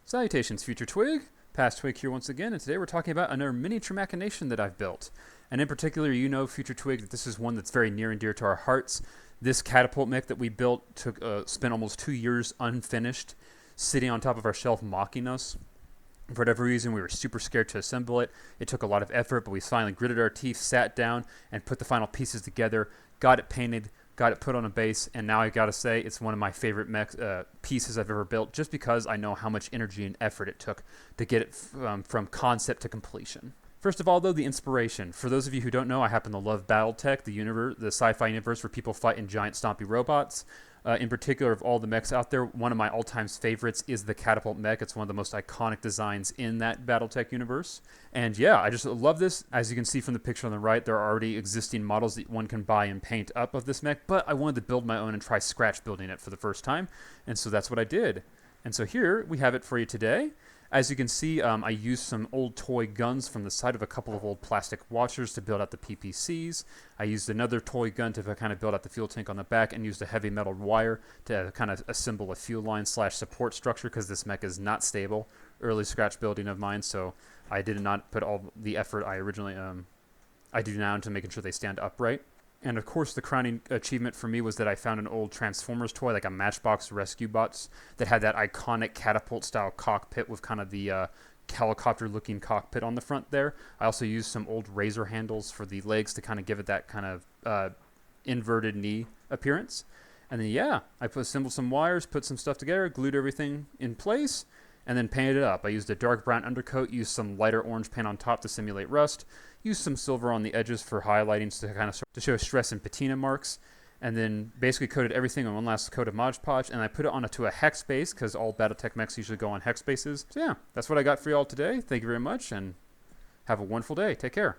Salutations, future Twig. Past Twig here once again, and today we're talking about another miniature machination that I've built. And in particular, you know, future Twig, that this is one that's very near and dear to our hearts. This catapult mech that we built spent almost 2 years unfinished, sitting on top of our shelf mocking us. For whatever reason, we were super scared to assemble it. It took a lot of effort, but we finally gritted our teeth, sat down, and put the final pieces together, got it painted, got it put on a base, and now I gotta say it's one of my favorite pieces I've ever built, just because I know how much energy and effort it took to get it from concept to completion. First of all, though, the inspiration. For those of you who don't know, I happen to love Battletech, the sci-fi universe where people fight in giant stompy robots. In particular, of all the mechs out there, one of my all-time favorites is the Catapult mech. It's one of the most iconic designs in that Battletech universe. And yeah, I just love this. As you can see from the picture on the right, there are already existing models that one can buy and paint up of this mech, but I wanted to build my own and try scratch building it for the first time, and so that's what I did. And so here we have it for you today. As you can see, I used some old toy guns from the side of a couple of old plastic washers to build out the PPCs. I used another toy gun to kind of build out the fuel tank on the back, and used a heavy metal wire to kind of assemble a fuel line / support structure, because this mech is not stable. Early scratch building of mine, so I did not put all the effort I originally I do now into making sure they stand upright. And of course, the crowning achievement for me was that I found an old Transformers toy, like a Matchbox Rescue Bots, that had that iconic catapult-style cockpit with kind of the helicopter-looking cockpit on the front there. I also used some old razor handles for the legs to kind of give it that kind of inverted knee appearance. And then, yeah, I assembled some wires, put some stuff together, glued everything in place, and then painted it up. I used a dark brown undercoat, used some lighter orange paint on top to simulate rust, used some silver on the edges for highlighting to kind of to show stress and patina marks, and then basically coated everything on one last coat of Mod Podge, and I put it onto a hex base, because all Battletech mechs usually go on hex bases. So yeah, that's what I got for you all today. Thank you very much, and have a wonderful day. Take care.